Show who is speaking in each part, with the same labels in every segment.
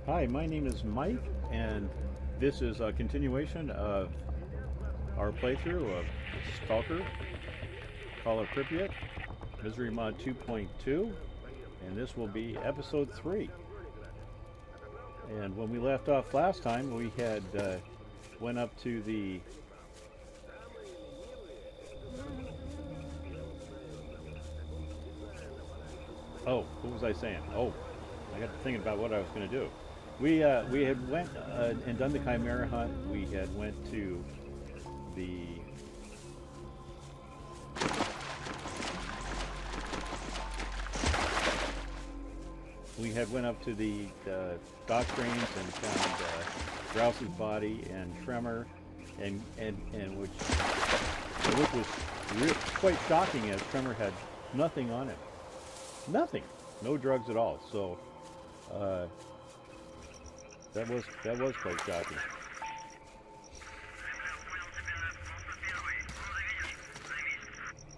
Speaker 1: Hi, my name is Mike, and this is a continuation of our playthrough of Stalker, Call of Pripyat, Misery Mod 2.2, and this will be episode 3. And when we left off last time, we had went up to the what was I saying? Oh, I got to thinking about what I was going to do. We had went and done the Chimera hunt. We had went to the up to the dock drains and found Rouse's body and Tremor, and which was quite shocking, as Tremor had nothing on him, nothing, no drugs at all. So that was quite shocking.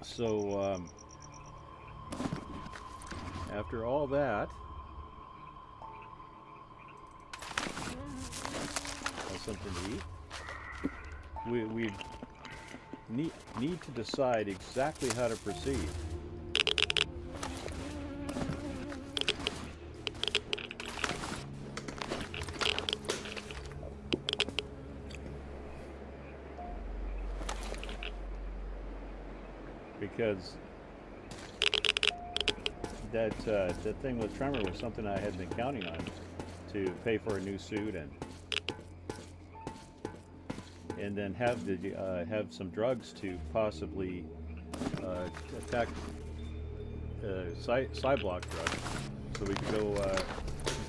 Speaker 1: So after all that, something to eat. We need to decide exactly how to proceed. Because that thing with Tremor was something I had been counting on to pay for a new suit and then have some drugs to possibly attack Cyblock drugs, so we could go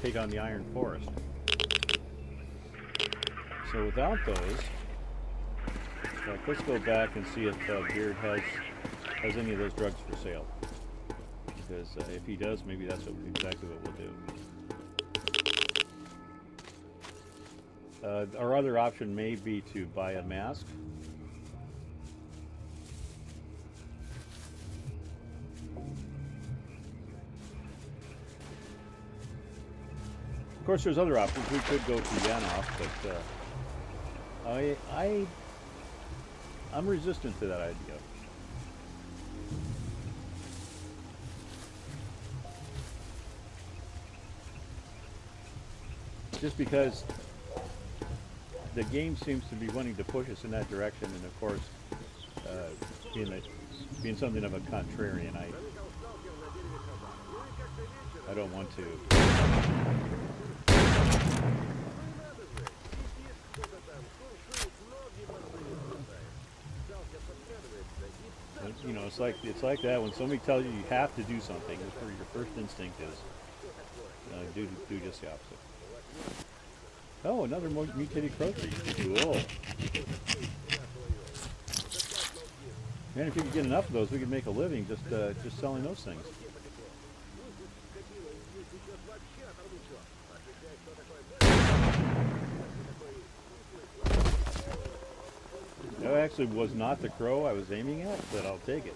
Speaker 1: take on the Iron Forest. So without those, let's go back and see if Beard has any of those drugs for sale. Because if he does, maybe that's exactly what we'll do. Our other option may be to buy a mask. Of course, there's other options. We could go to Yanov, but I'm resistant to that idea. Just because the game seems to be wanting to push us in that direction, and of course, being something of a contrarian, I don't want to. You know, it's like that when somebody tells you have to do something. Your first instinct is do just the opposite. Oh, another mutated crow tree. Cool. Man, if you could get enough of those, we could make a living just selling those things. That actually was not the crow I was aiming at, but I'll take it.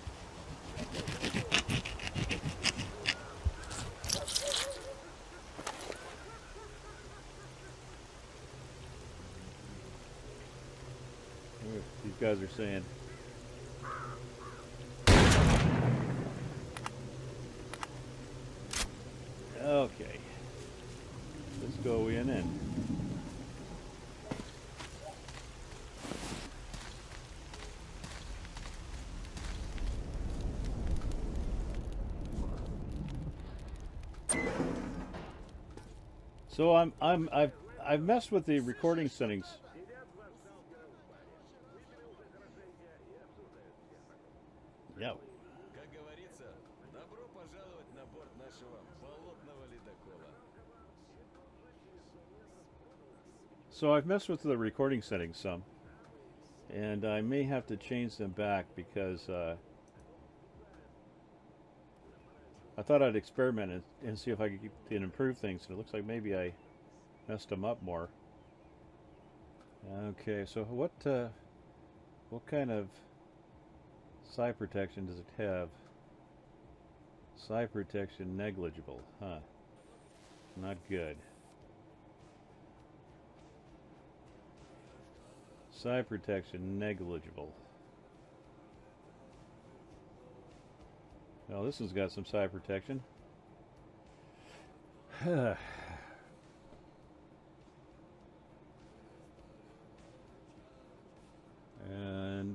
Speaker 1: These guys are saying. Okay. Let's go in and. So I've messed with the recording settings. Yeah. So I've messed with the recording settings some, and I may have to change them back because I thought I'd experiment and see if I could improve things, and it looks like maybe I messed them up more. Okay, so what kind of side protection does it have? Side protection negligible, huh? Not good. Side protection negligible. Well, this one's got some side protection. And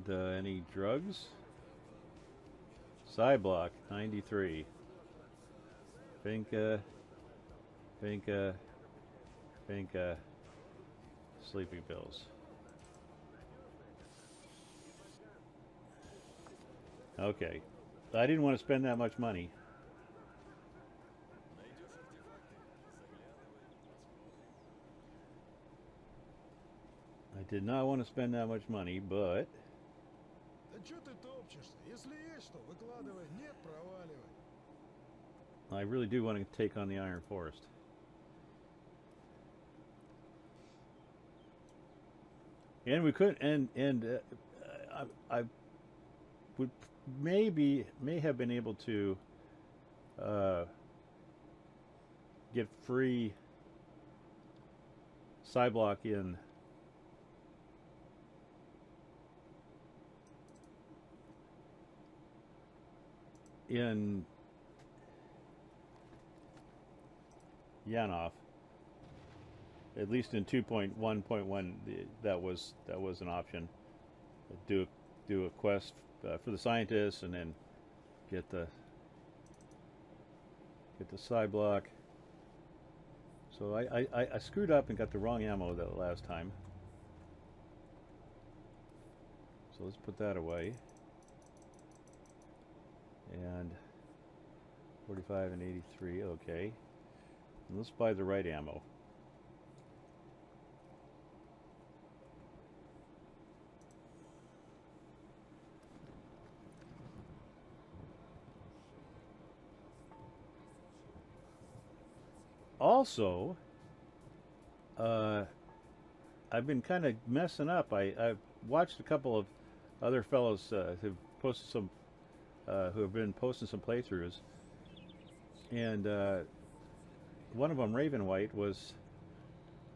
Speaker 1: any drugs? Side block 93. Finca, sleeping pills. Okay, I didn't want to spend that much money. I did not want to spend that much money, but I really do want to take on the Iron Forest. And we could, I would may have been able to get free side block in Yanov, at least in 2.1.1. That was an option. Do a quest for the scientists, and then get the side block. So I screwed up and got the wrong ammo that last time. So let's put that away. And 45 and 83, okay. And let's buy the right ammo. Also, I've been kind of messing up. I've watched a couple of other fellows who've posted some, who have been posting some playthroughs, and one of them, Raven White, was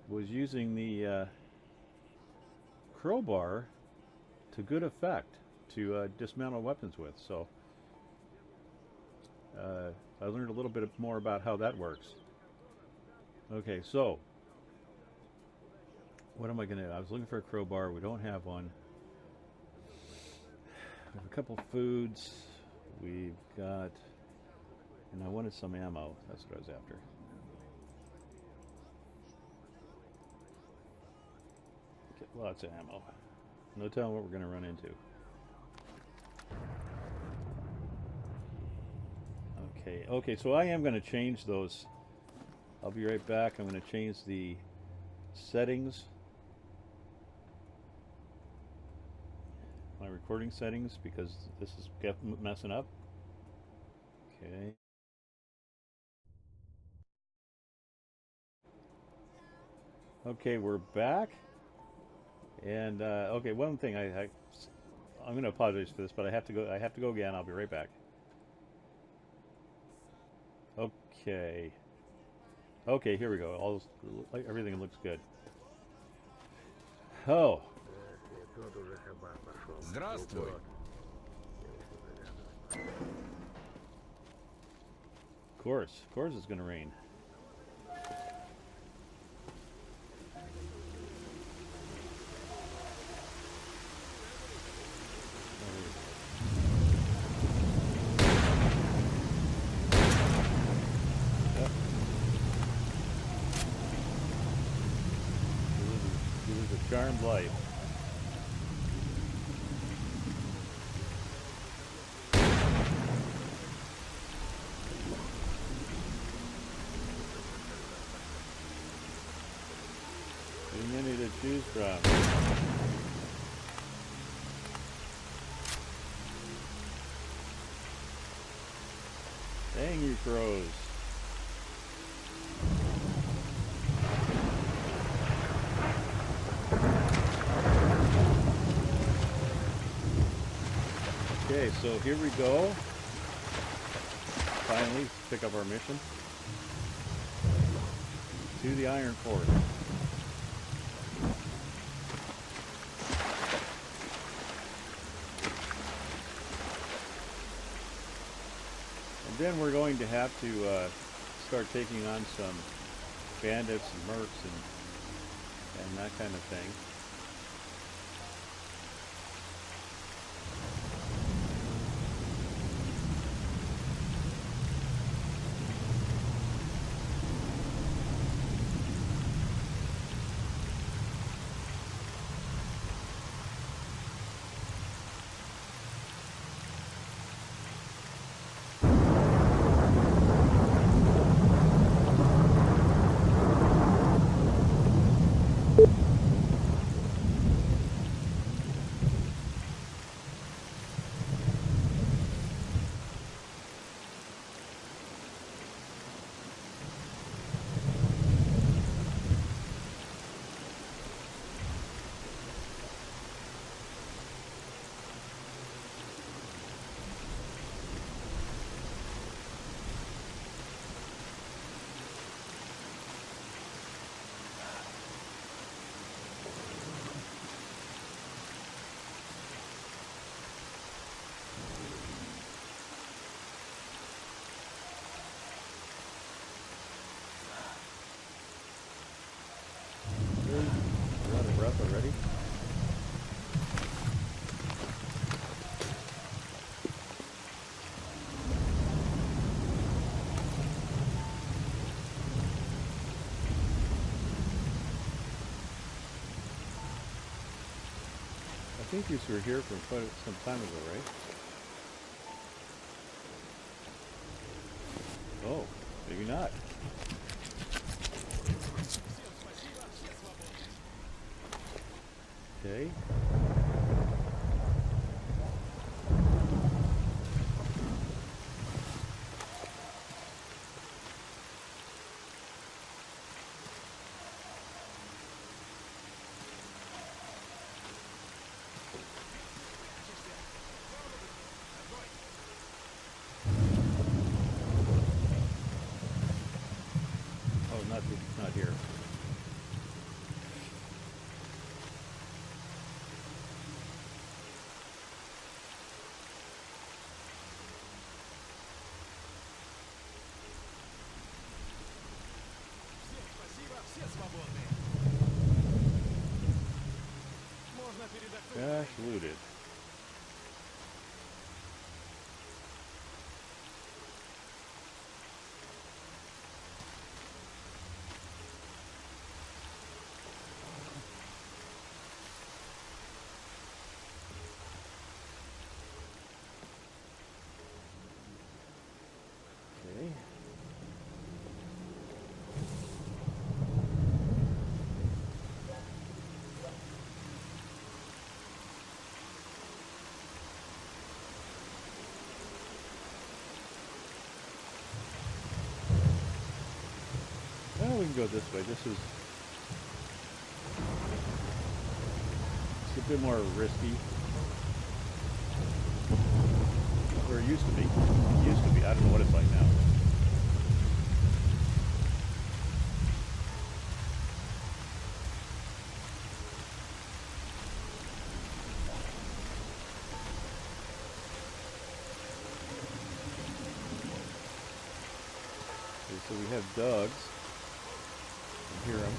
Speaker 1: using the crowbar to good effect to dismantle weapons with. So I learned a little bit more about how that works. Okay, so what am I gonna do? I was looking for a crowbar. We don't have one. We have a couple foods. We've got, and I wanted some ammo. That's what I was after. Get lots of ammo. No telling what we're gonna run into. Okay, so I am gonna change those. I'll be right back. I'm going to change the settings, my recording settings, because this is messing up. Okay. Okay, we're back. And okay, one thing I'm going to apologize for this, but I have to go again. I'll be right back. Okay. Okay, here we go. Everything looks good. Oh.
Speaker 2: Здравствуй.
Speaker 1: Of course it's going to rain. Charmed life. Too many to choose from. Dang you crows. Okay, so here we go. Finally, pick up our mission to the Iron Forest. then we're going to have to start taking on some bandits and mercs and that kind of thing. We're out of breath already. I think these were here from quite some time ago, right? Oh, maybe not. Okay. Oh, not here. Gosh, looted. Okay. Well, we can go this way. This is it's a bit more risky. Or it used to be. It used to be. I don't know what it's like now. Okay, so we have dogs. I hear them.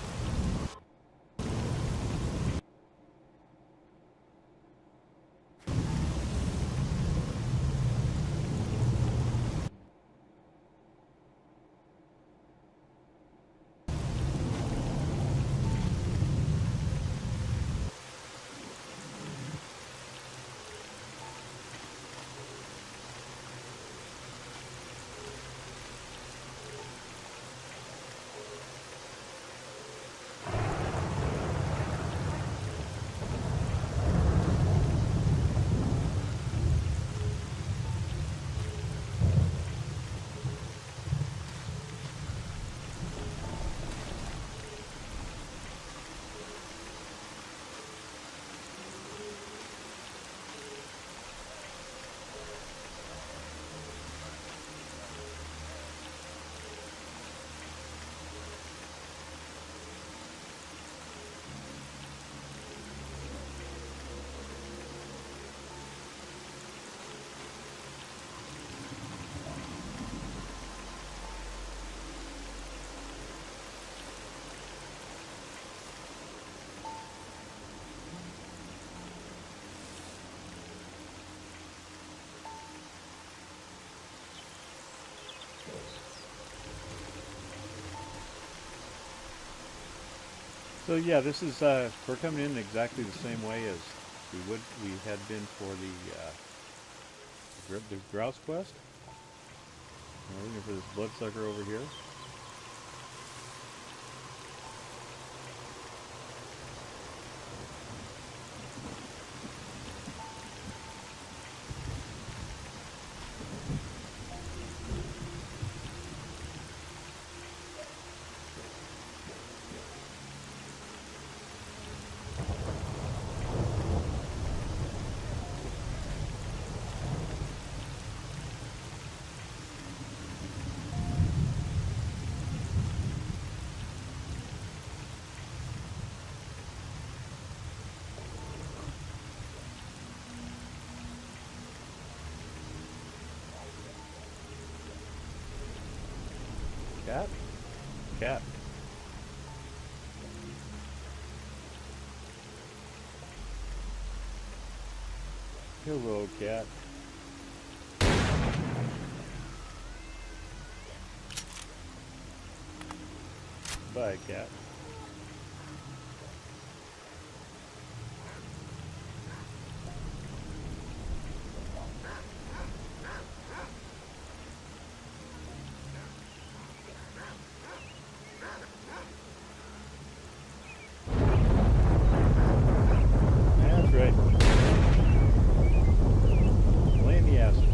Speaker 1: So yeah, this is we're coming in exactly the same way as we had been for the grouse quest. We're looking for this bloodsucker over here. Cat? Cat. Hello, cat. Bye, cat. That's right. Blame the acid.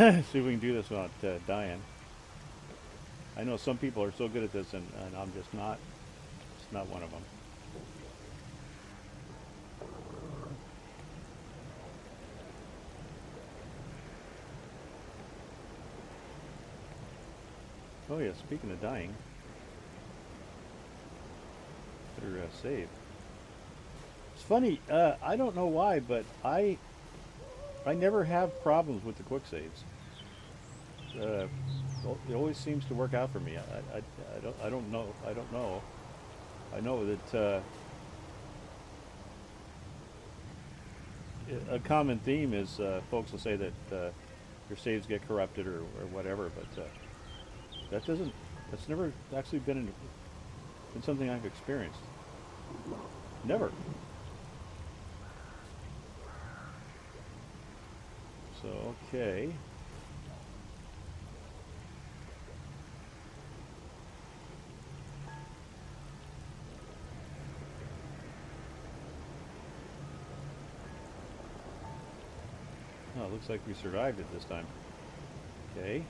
Speaker 1: See if we can do this without dying. I know some people are so good at this, and I'm just not. It's not one of them. Oh yeah, speaking of dying, better save. It's funny. I don't know why, but I never have problems with the quick saves. Uh, it always seems to work out for me. I don't know. I don't know. I know that a common theme is folks will say that your saves get corrupted or whatever, but that doesn't. That's never actually been something I've experienced. Never. So okay. Oh, it looks like we survived it this time. Okay.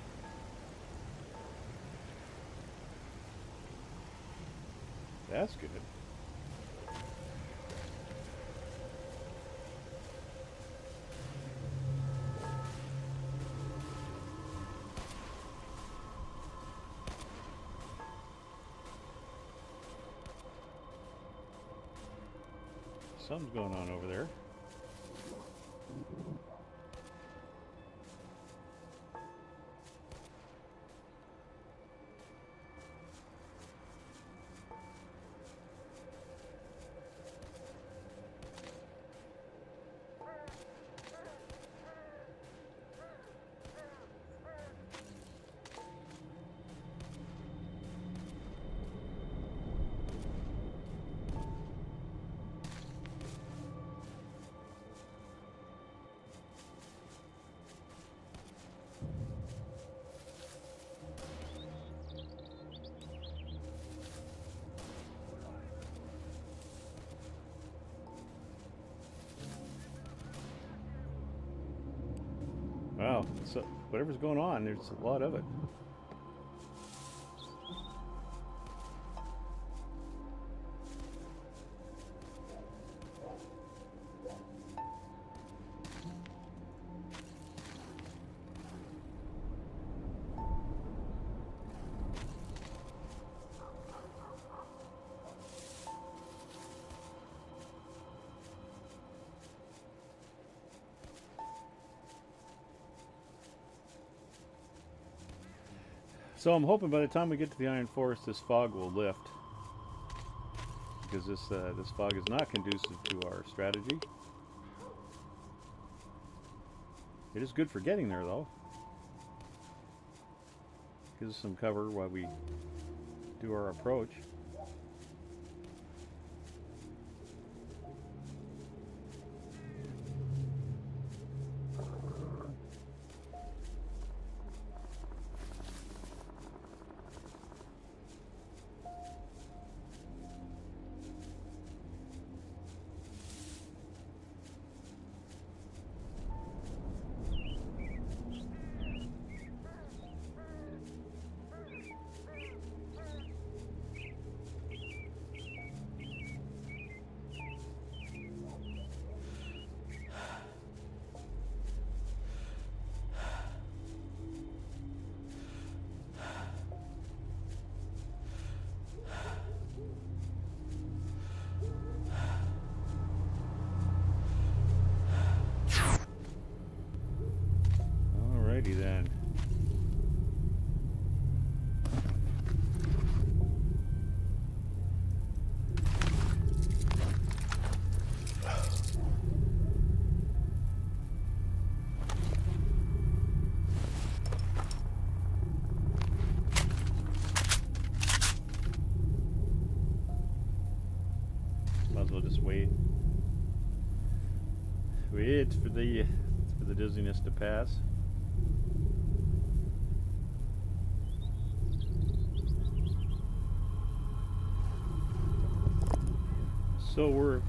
Speaker 1: That's good. Something's going on over there. Wow, so whatever's going on, there's a lot of it. So I'm hoping by the time we get to the Iron Forest, this fog will lift, because this fog is not conducive to our strategy. It is good for getting there, though. Gives us some cover while we do our approach. Alrighty then. Might as well just wait. Wait for the dizziness to pass. So we're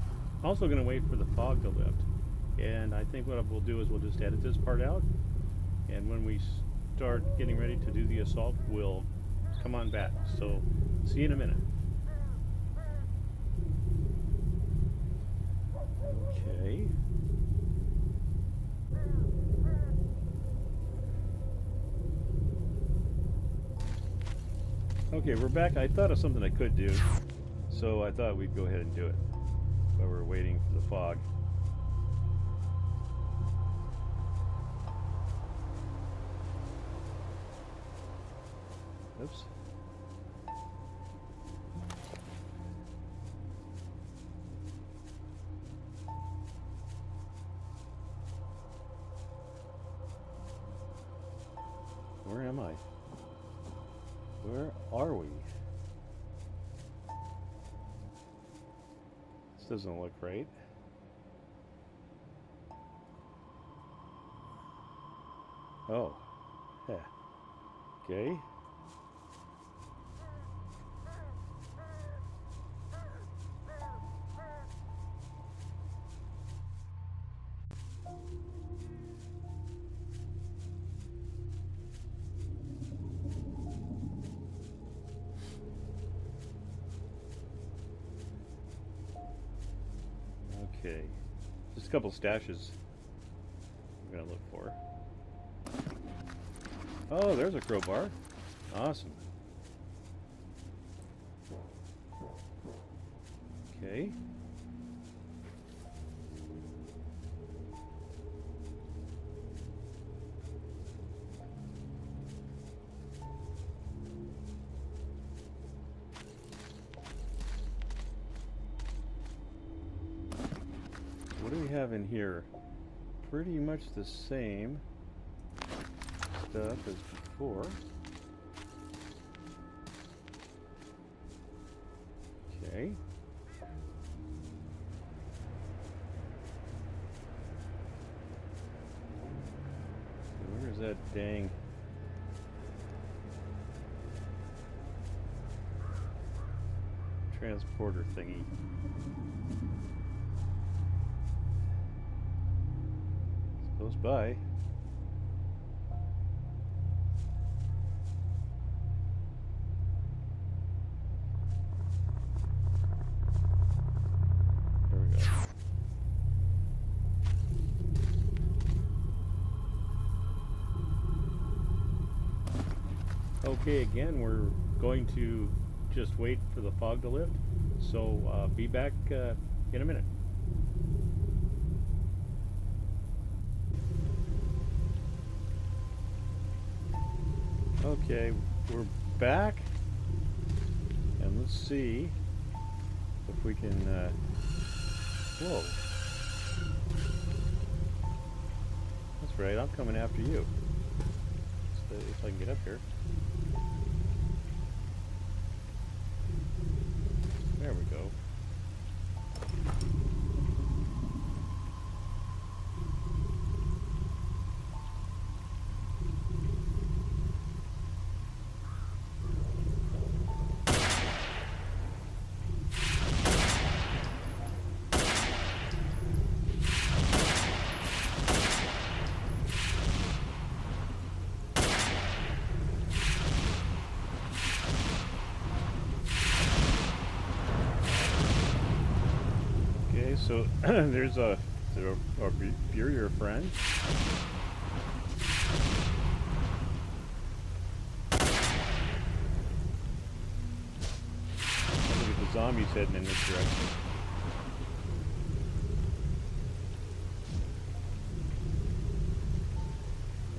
Speaker 1: also going to wait for the fog to lift, and I think what we'll do is we'll just edit this part out, and when we start getting ready to do the assault, we'll come on back. So see you in a minute. Okay. Okay, we're back. I thought of something I could do, so I thought we'd go ahead and do it while we're waiting for the fog. Oops. Where am I? Where are we? This doesn't look right. Oh. Yeah. Okay. Okay. Just a couple stashes I'm gonna look for. Oh, there's a crowbar. Awesome. Okay. What do we have in here? Pretty much the same stuff as before. Okay. Where's that dang transporter thingy? It's close by. There we go. Okay, again, we're going to just wait for the fog to lift, so be back in a minute. Okay, we're back, and let's see if we can, whoa. That's right, I'm coming after you. So if I can get up here. There we go. So there's a your friend. Look at the zombies heading in this direction.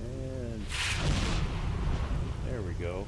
Speaker 1: And there we go.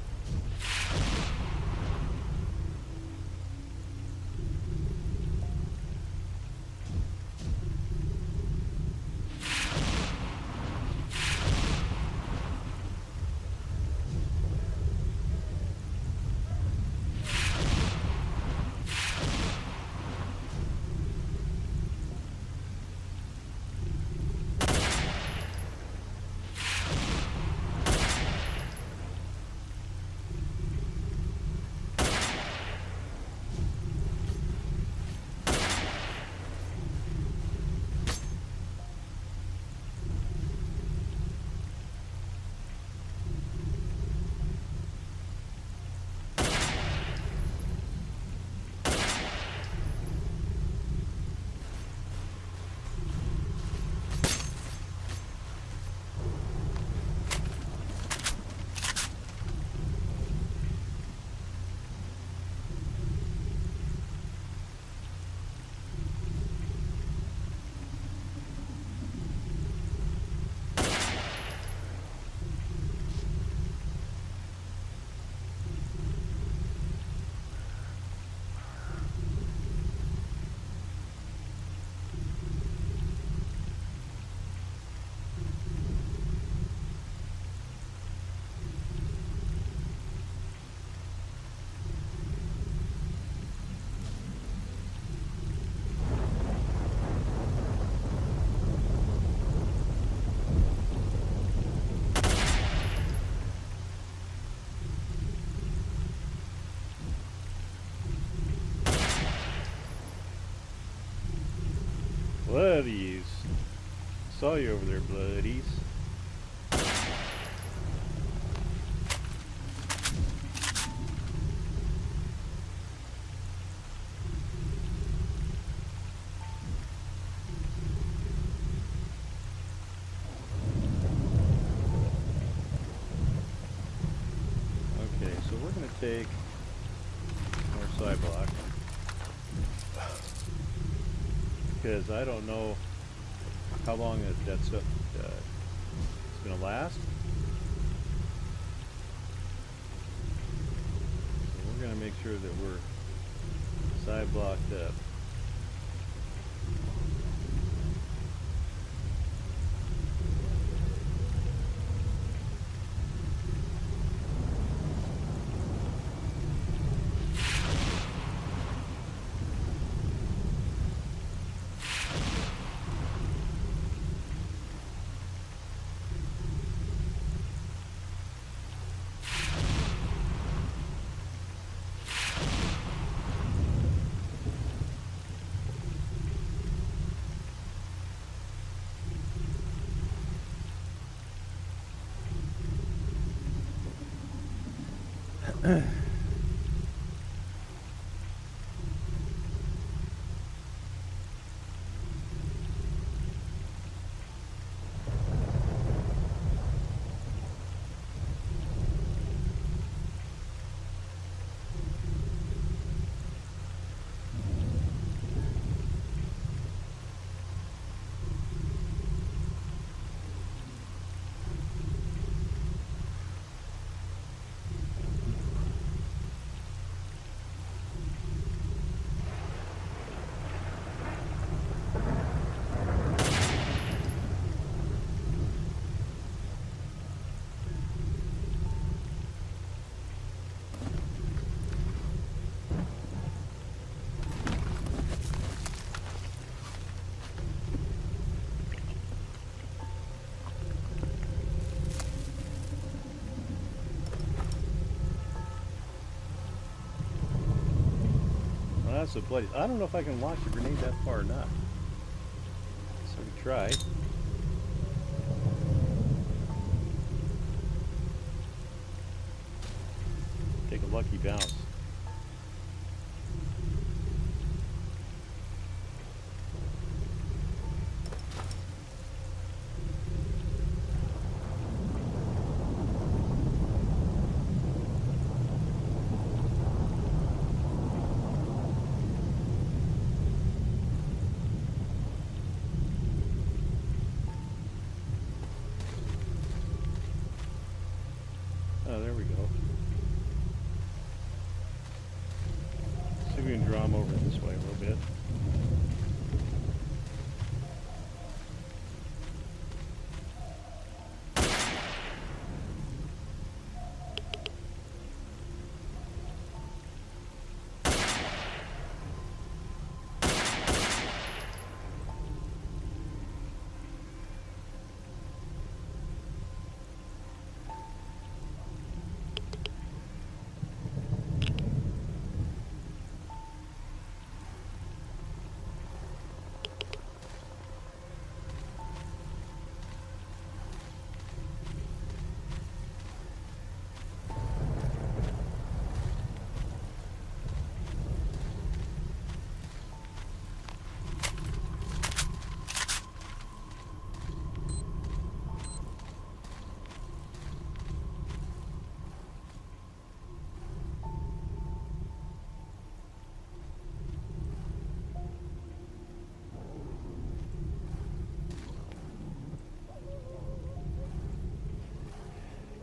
Speaker 1: Bloodies. Saw you over there, bloodies. so we're going to take more side block. Because I don't know how long that stuff is going to last. So we're going to make sure that we're side blocked up. That's a bloody. I don't know if I can launch a grenade that far or not. So we try. Take a lucky bounce. Oh, there we go. See if we can draw them over this way a little bit.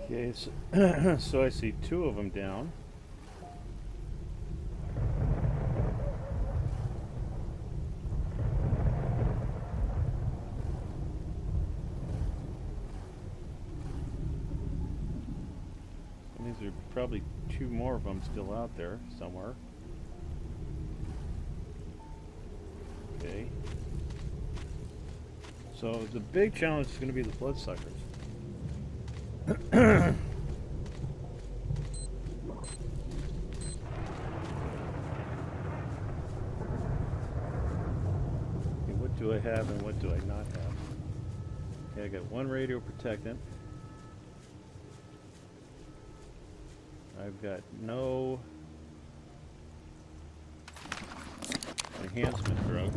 Speaker 1: Okay, so, so I see two of them down. And these are probably two more of them still out there somewhere. Okay. So the big challenge is going to be the bloodsuckers. What do I have and what do I not have? Okay, I got one radio protectant. I've got no enhancement drugs.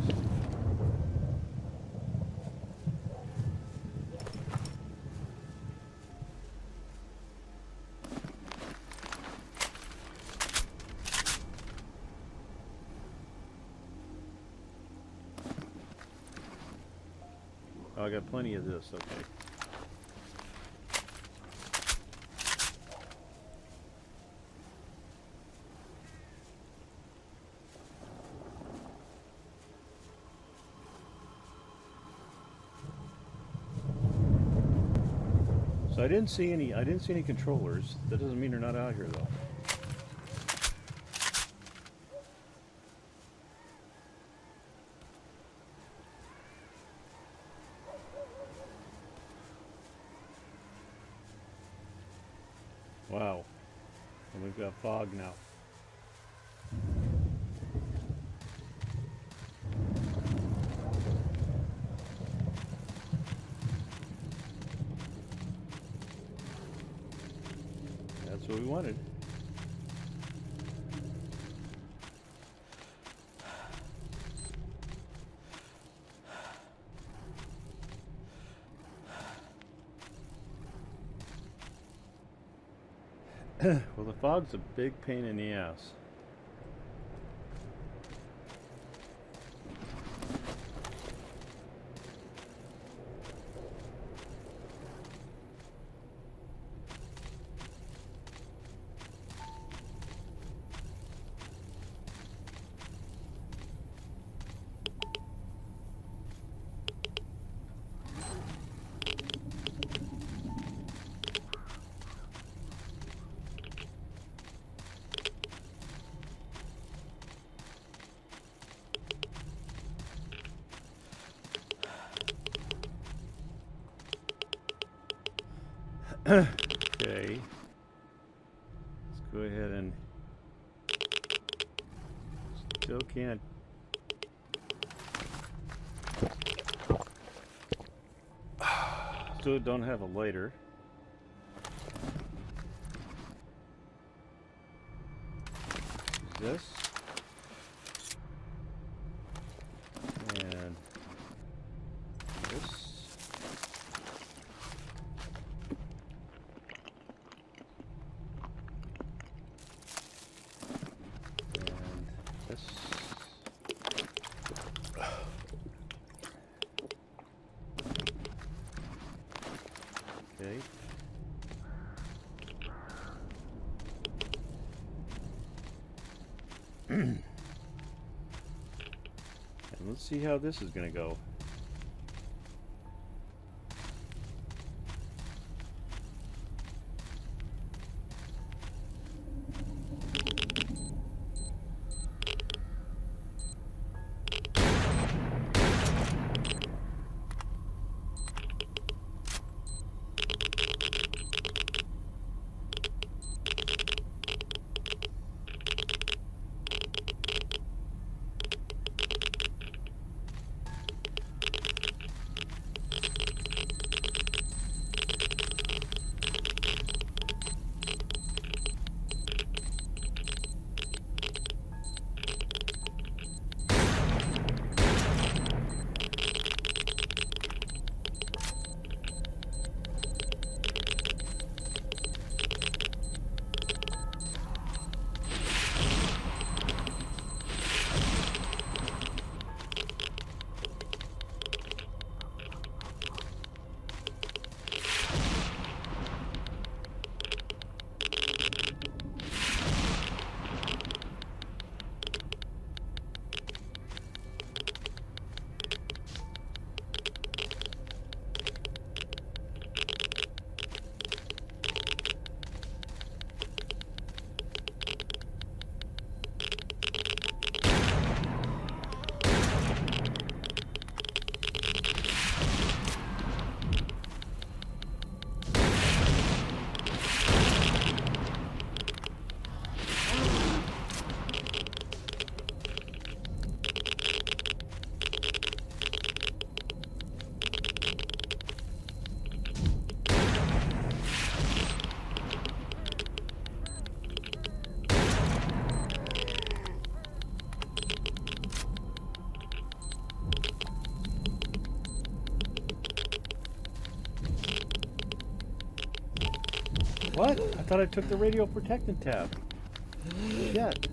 Speaker 1: I got plenty of this, okay. So I didn't see any controllers. That doesn't mean they're not out here though. Wow. And we've got fog now. That's what we wanted. Well, the fog's a big pain in the ass. Okay. Let's go ahead and still can't. Still don't have a lighter. Is this? And this. Okay. And let's see how this is going to go. What? I thought I took the radio protectant tab. Shit.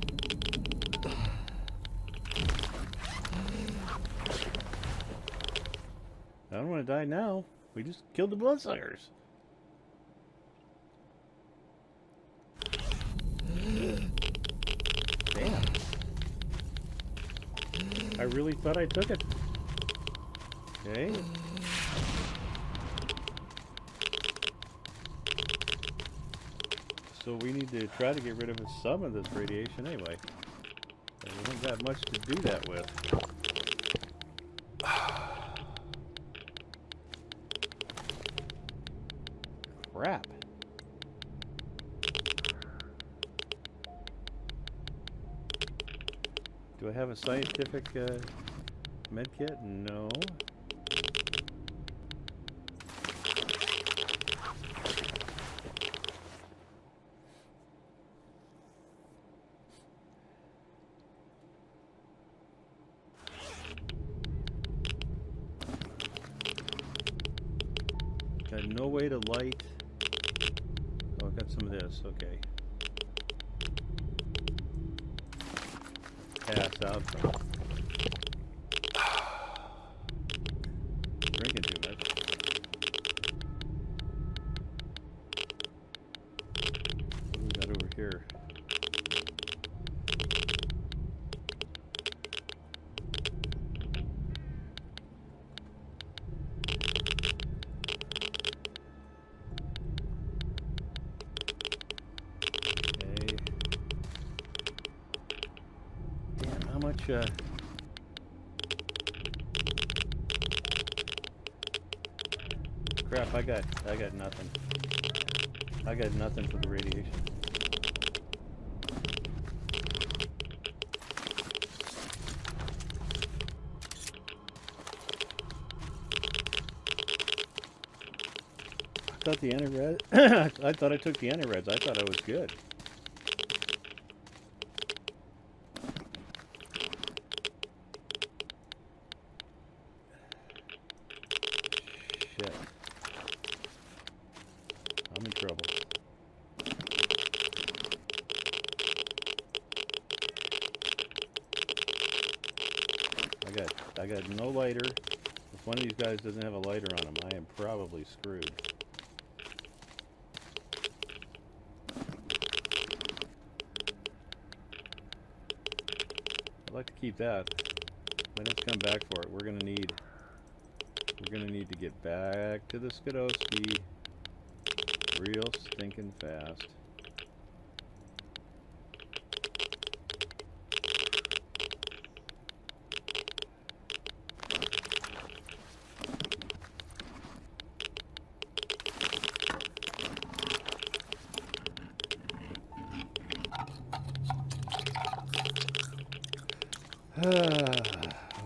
Speaker 1: I don't want to die now. We just killed the bloodsuckers. Damn. I really thought I took it. Okay. So we need to try to get rid of some of this radiation anyway. We don't got much to do that with. Crap. Do I have a scientific med kit? No. Got no way to light. Oh, I got some of this. Okay. Pass out from drinking too much. What do we got over here? Okay. Damn, how much crap, I got nothing. I got nothing for the radiation. I thought the anti-red I thought I took the anti-reds. I thought I was good. Shit. I'm in trouble. I got no lighter. If one of these guys doesn't have a lighter on him, I am probably screwed. I'd like to keep that. Might have to come back for it. We're gonna need to get back to the S.T.A.L.K.E.R real stinking fast.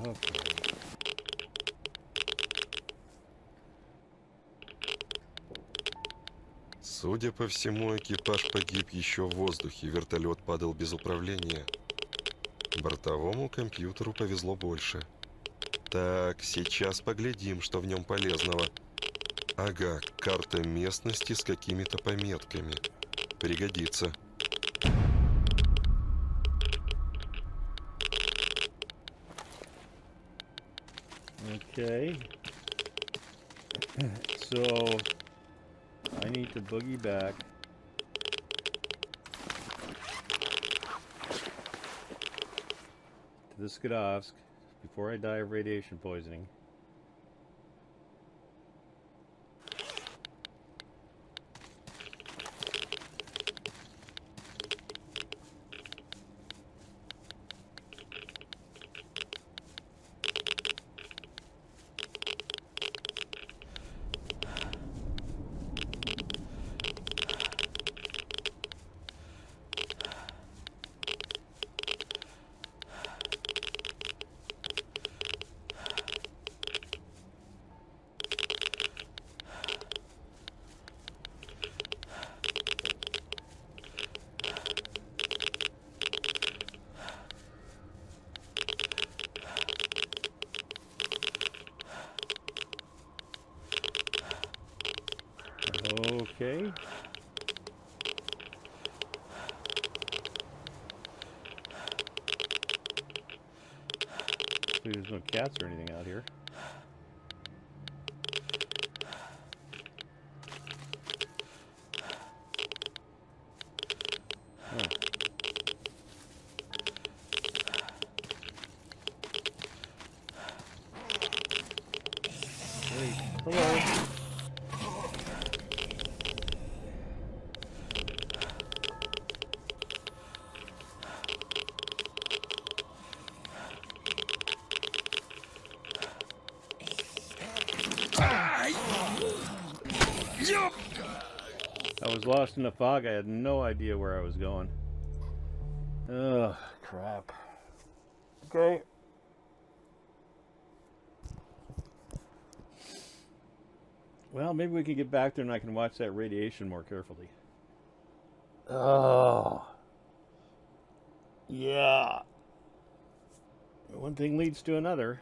Speaker 1: Okay.
Speaker 2: Судя по всему, экипаж погиб еще в воздухе, вертолет падал без управления. Бортовому компьютеру повезло больше. Так, сейчас поглядим, что в нем полезного. Ага, карта местности с какими-то пометками. Пригодится.
Speaker 1: Okay. So I need to boogie back. To the S.T.A.L.K.E.R before I die of radiation poisoning. Okay. Hopefully there's no cats or anything out here. Oh. Wait. Hello. I was lost in the fog. I had no idea where I was going. Ugh, crap. Okay. Well, maybe we can get back there and I can watch that radiation more carefully. Oh. Yeah. One thing leads to another.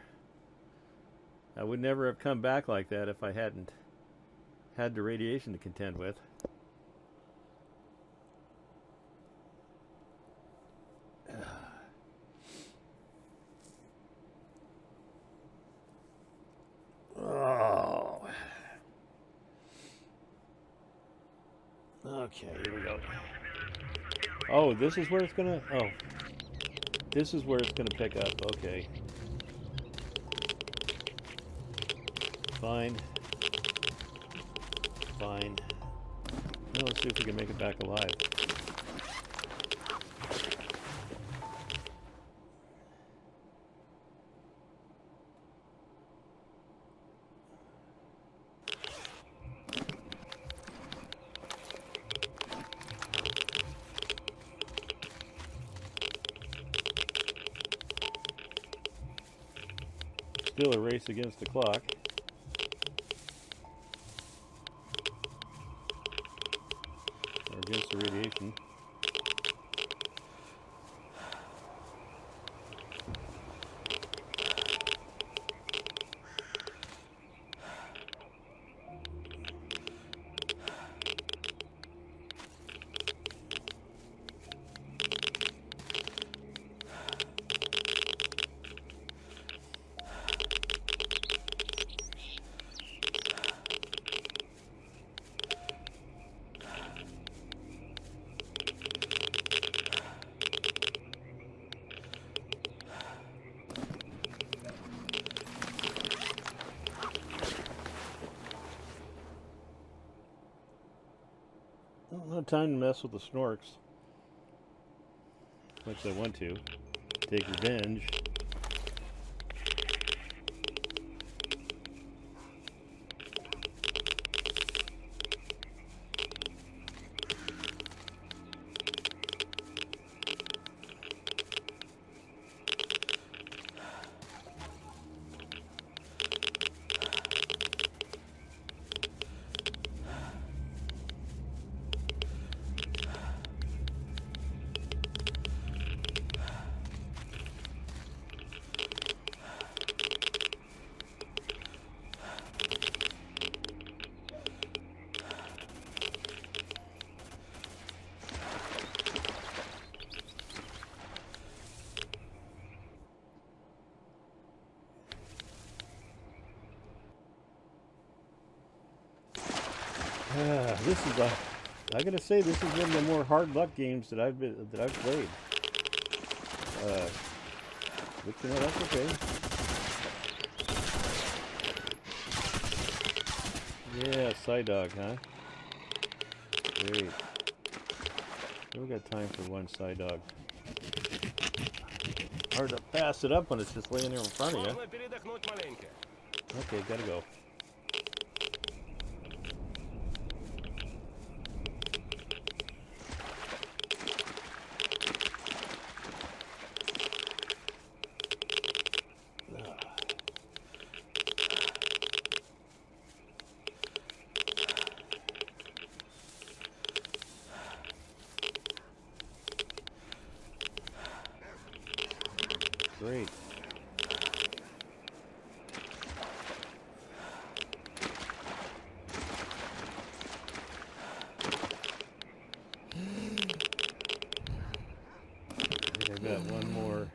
Speaker 1: I would never have come back like that if I hadn't had the radiation to contend with. Oh. Okay, here we go. Oh, this is where it's gonna... Oh. This is where it's gonna pick up. Okay. Fine. Fine. Now let's see if we can make it back alive. Still a race against the clock. Or against the radiation. No time to mess with the snorks. Which I want to. Take revenge. This is I gotta say, this is one of the more hard luck games that I've played. But you know, that's okay. Yeah, side dog, huh? Great. We got time for one side dog. Hard to pass it up when it's just laying there in front of you. Okay, gotta go. Great. I think I got one more.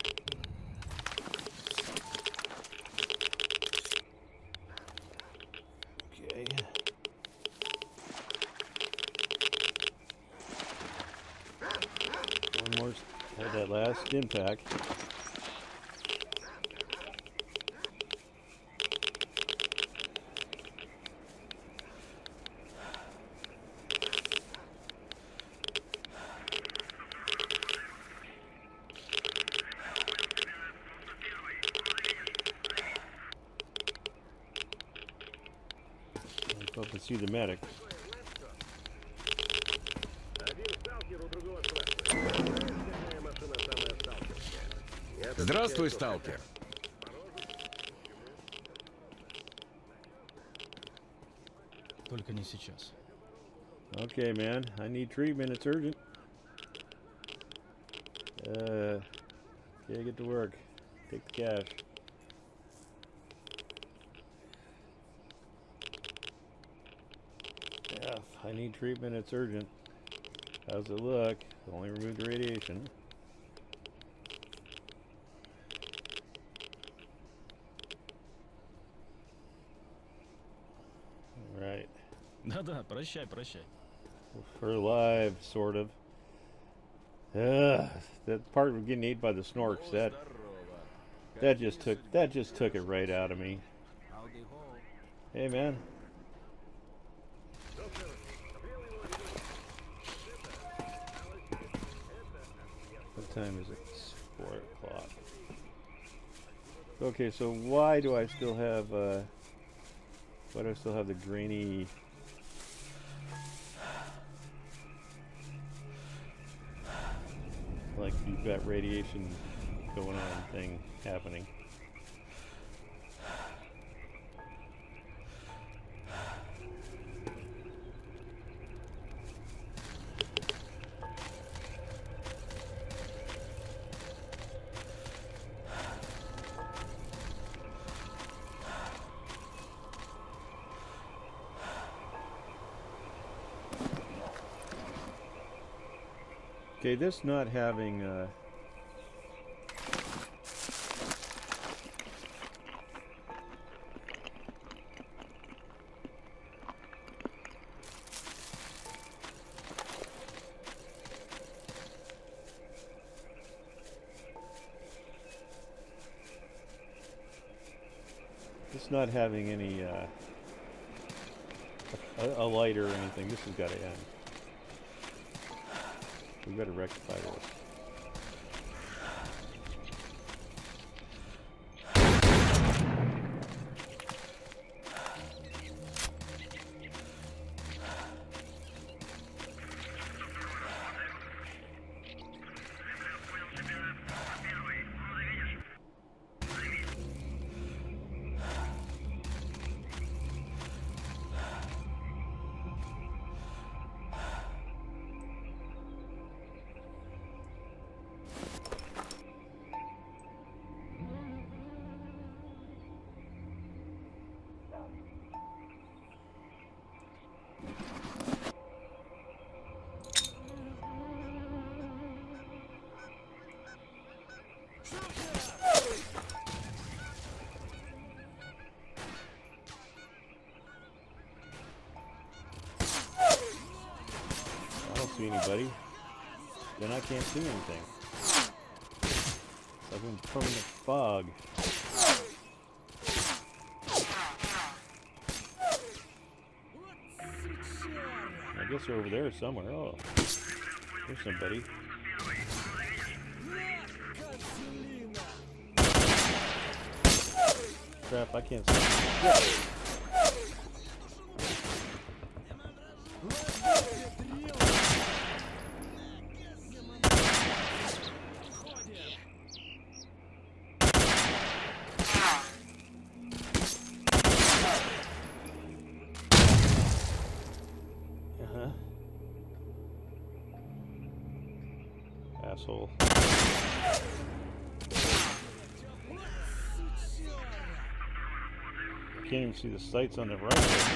Speaker 1: Okay. One more. Had that last impact. Let's hope to see the medic.
Speaker 3: Здравствуй, сталкер. Только не сейчас.
Speaker 1: Okay, man. I need treatment. It's urgent. Okay, get to work. Take the cash. Yeah, I need treatment. It's urgent. How's it look? Only removed the radiation. Right.
Speaker 3: Да-да, прощай, прощай.
Speaker 1: We're alive, sort of. That part of getting ate by the snorks, that just took it right out of me. Hey, man. What time is it? It's 4 o'clock. Okay, so why do I still have the grainy? Like you've got radiation going on thing happening. Okay, this not having any a lighter or anything. This has got to end. We better rectify this. I don't see anybody. Then I can't see anything. I've been permanent fog. I guess they're over there somewhere. Oh, there's somebody. Crap, I can't see. Asshole. I can't even see the sights on the right there.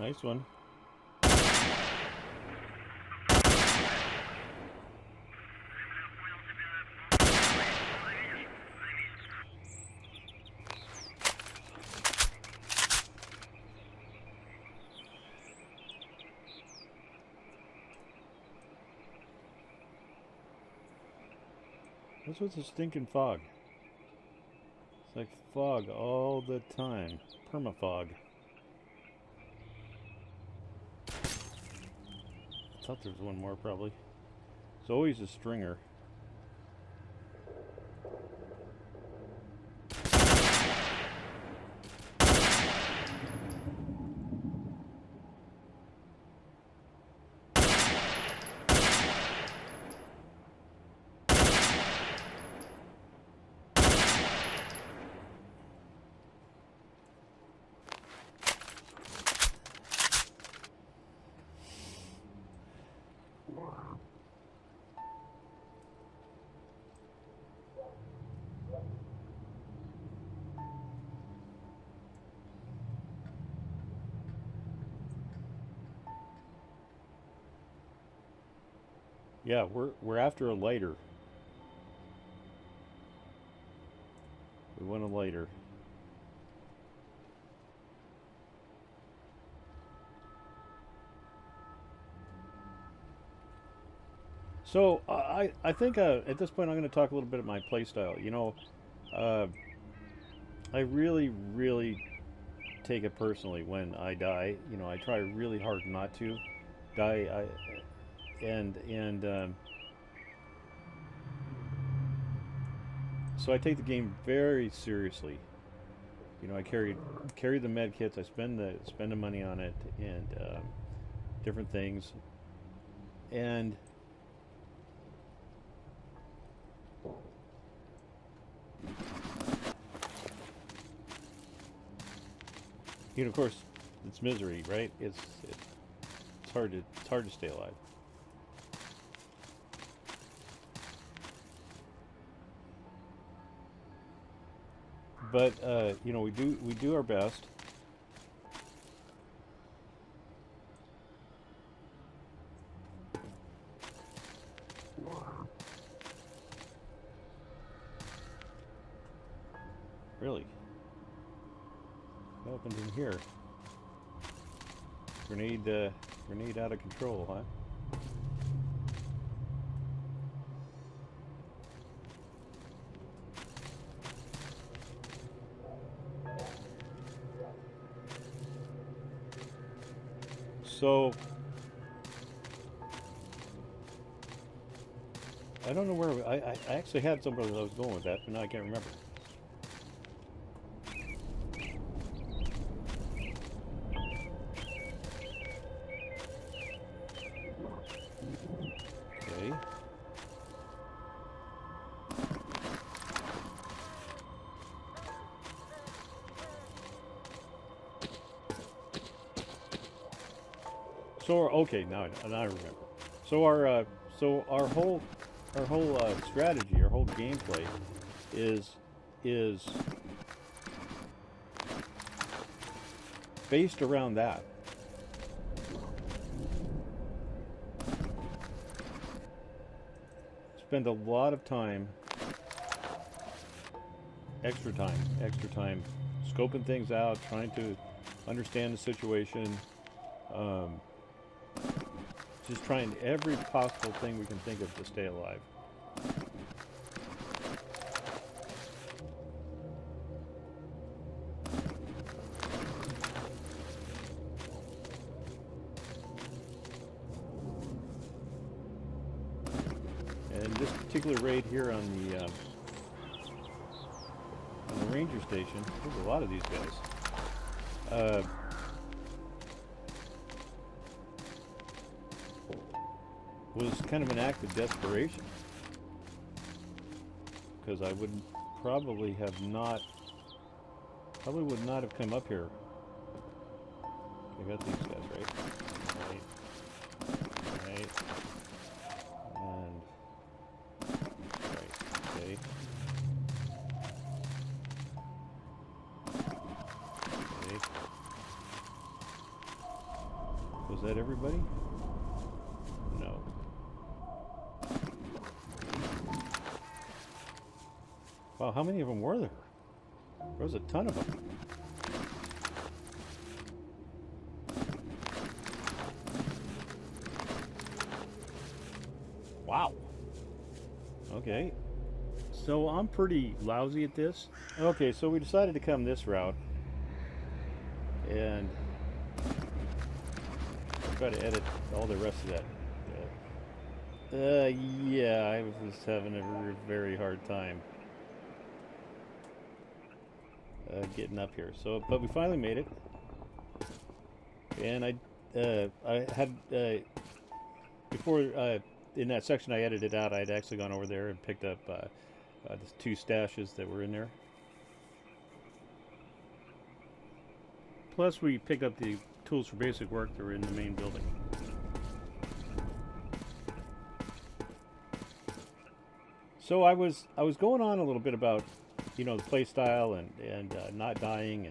Speaker 1: Nice one. What's with the stinking fog? It's like fog all the time. Permafog. I thought there was one more probably. It's always a stringer. Yeah, we're after a lighter. We want a lighter. So I think at this point I'm going to talk a little bit of my playstyle. You know, I really take it personally when I die. You know, I try really hard not to die. So I take the game very seriously. You know, I carry the med kits. I spend the money on it and different things. And you know, of course, it's misery, right? It's hard to stay alive. But you know, we do our best. Really? What happened in here? Grenade out of control, huh? So I don't know where I actually had somebody that I was going with that, but now I can't remember. Okay. So okay, now I remember. So our whole strategy, our whole gameplay is based around that. Spend a lot of time, extra time, scoping things out, trying to understand the situation. Just trying every possible thing we can think of to stay alive. And this particular raid here on the ranger station, there's a lot of these guys. Was kind of an act of desperation, because I would probably would not have come up here. I got these guys right, and right, okay. Okay. Was that everybody? No. Wow, how many of them were there? There was a ton of them. Wow. Okay. So I'm pretty lousy at this. Okay, so we decided to come this route. And try to edit all the rest of that. Yeah, I was having a very hard time getting up here. So, but we finally made it. And I had before in that section I edited out, I'd actually gone over there and picked up the 2 stashes that were in there. Plus, we picked up the tools for basic work that were in the main building. So I was going on a little bit about, you know, the play style and not dying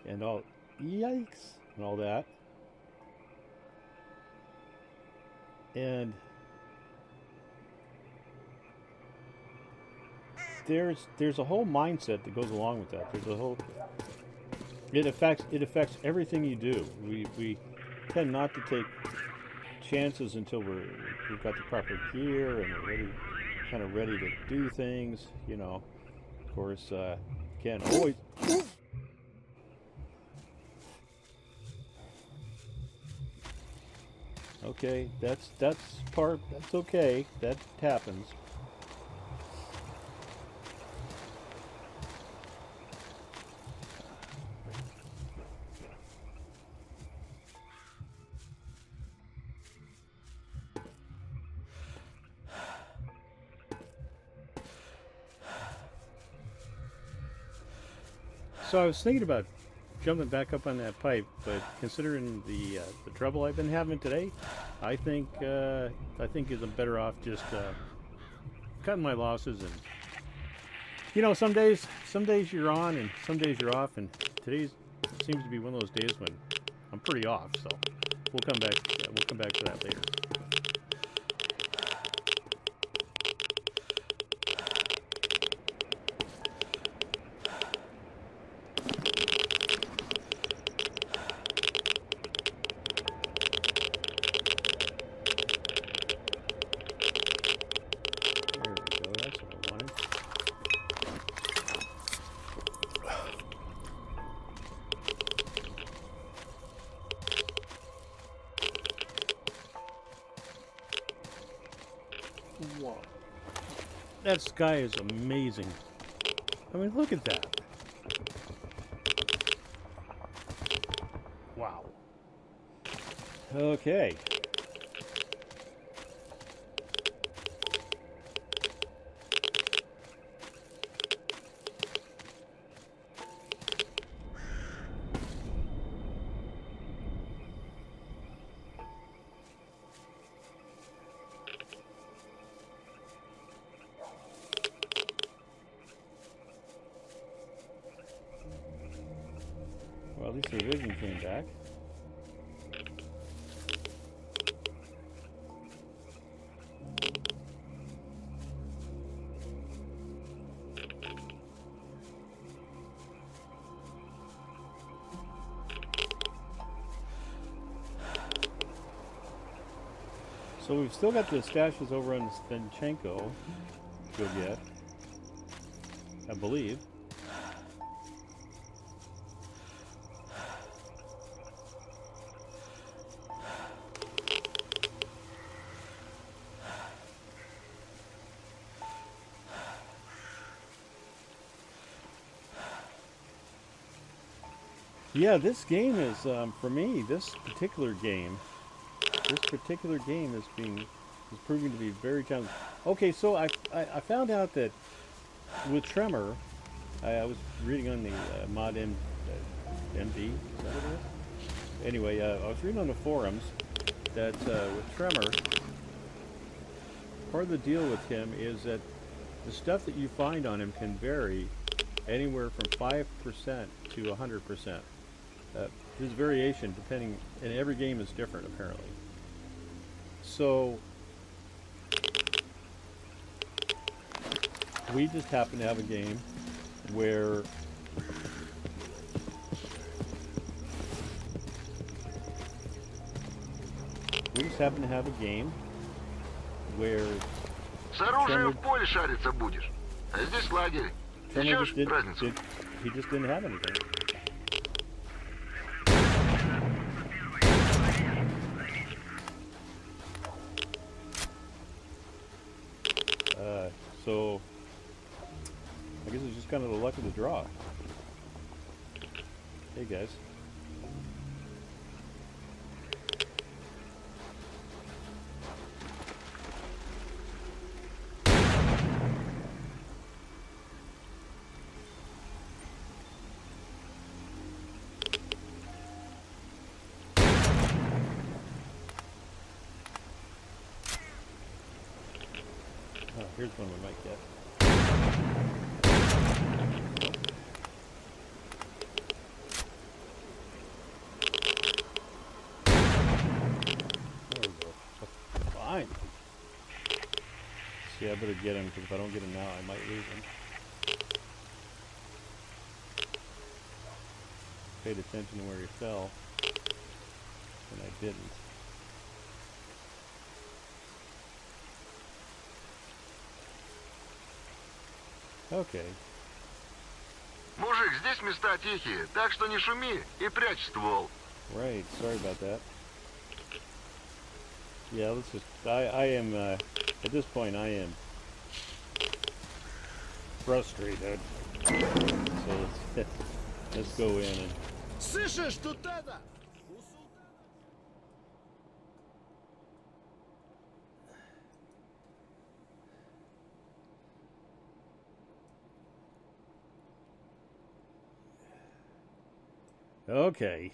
Speaker 1: and all, yikes, and all that. And there's a whole mindset that goes along with that. There's a whole it affects everything you do. We tend not to take chances until we've got the proper gear and we're kind of ready to do things. You know, of course, can't always. Okay, that's okay. That happens. So I was thinking about jumping back up on that pipe, but considering the trouble I've been having today, I think I'm better off just cutting my losses. And you know, some days you're on and some days you're off, and today's seems to be one of those days when I'm pretty off. So we'll come back to that later. Whoa. That sky is amazing. I mean, look at that. Wow. Okay. Well, at least the vision came back. So we've still got the stashes over on the Stenchenko good yet, I believe. Yeah, this game is, for me, this particular game is proving to be very challenging. Okay, so I found out that with Tremor, I was reading on the mod MD, is that what it is? Anyway, I was reading on the forums that with Tremor, part of the deal with him is that the stuff that you find on him can vary anywhere from 5% to 100%. There's variation depending, and every game is different apparently. So we just happen to have a game where
Speaker 4: С оружием
Speaker 1: Tremor-
Speaker 4: в поле шариться будешь. А здесь лагерь.
Speaker 1: Tremor
Speaker 4: Ищешь разницу?
Speaker 1: he just didn't have anything. So I guess it's just kind of the luck of the draw. Hey guys. Oh, here's one we might get. There we go. Fine. See, I better get him, because if I don't get him now, I might lose him. Paid attention to where he fell, and I didn't. Okay.
Speaker 4: Мужик, здесь места тихие, так что не шуми и прячь ствол.
Speaker 1: Right, sorry about that. Yeah, let's just, I am, at this point I am frustrated. So let's go in and,
Speaker 3: Слышишь, тут это?
Speaker 1: okay.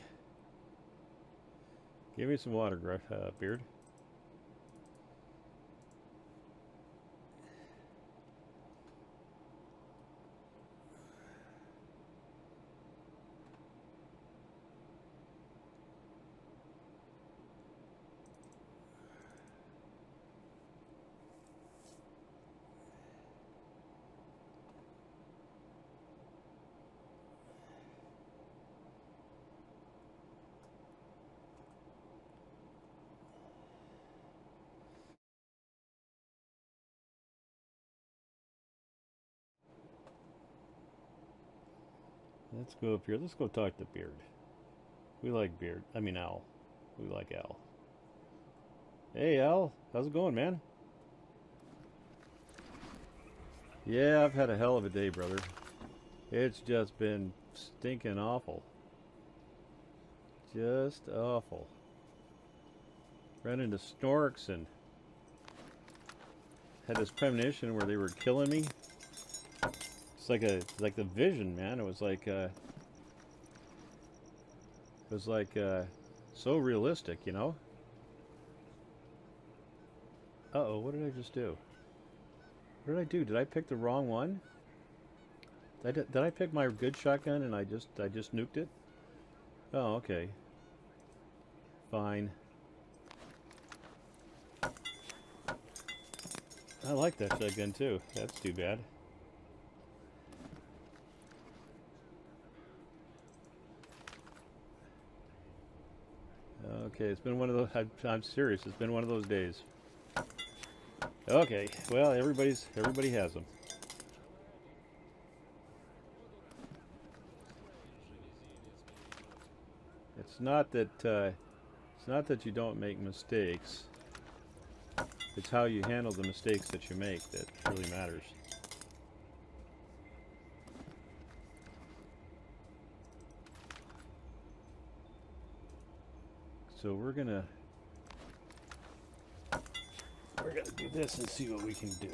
Speaker 1: Give me some water, Beard. Let's go up here. Let's go talk to Beard. We like Beard. I mean Al. We like Al. Hey Al, how's it going, man? Yeah, I've had a hell of a day, brother. It's just been stinking awful. Just awful. Ran into snorks and had this premonition where they were killing me. It's like the vision, man. It was like so realistic, you know. Uh-oh, what did I just do? What did I do? Did I pick the wrong one? Did I pick my good shotgun and I just nuked it? Oh, okay. Fine. I like that shotgun too. That's too bad. Okay, it's been one of those. I'm serious. It's been one of those days. Okay, well, everybody has them. It's not that you don't make mistakes. It's how you handle the mistakes that you make that really matters. So we're gonna do this and see what we can do.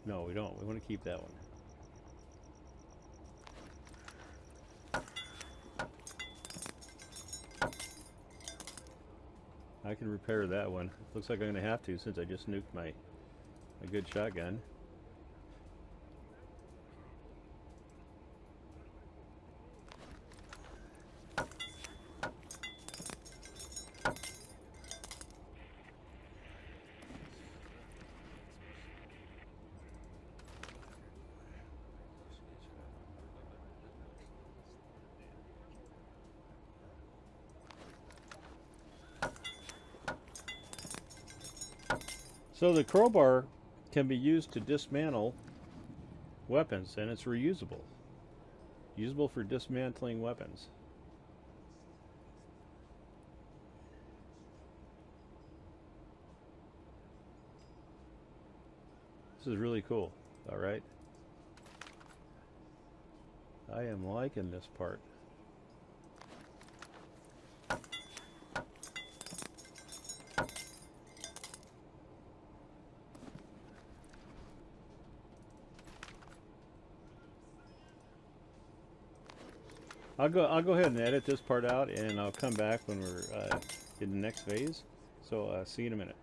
Speaker 1: No, we don't. We want to keep that one. I can repair that one. Looks like I'm going to have to since I just nuked my a good shotgun. So the crowbar can be used to dismantle weapons, and it's reusable. Usable for dismantling weapons. This is really cool. All right. I am liking this part. I'll go ahead and edit this part out, and I'll come back when we're in the next phase. So see you in a minute.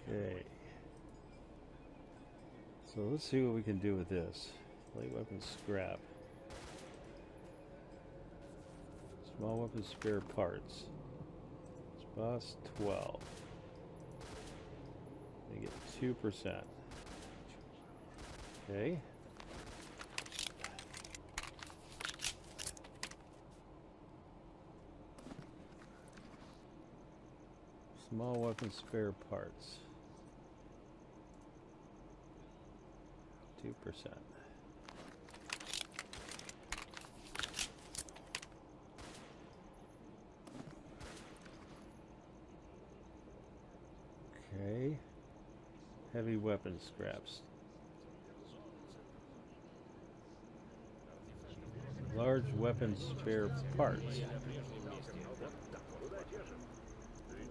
Speaker 1: Okay. So let's see what we can do with this. Light weapon scrap. Small weapon spare parts. It's boss 12. They get 2%. Okay. Small weapon spare parts. 2%. Okay. Heavy weapon scraps. Large weapon spare parts.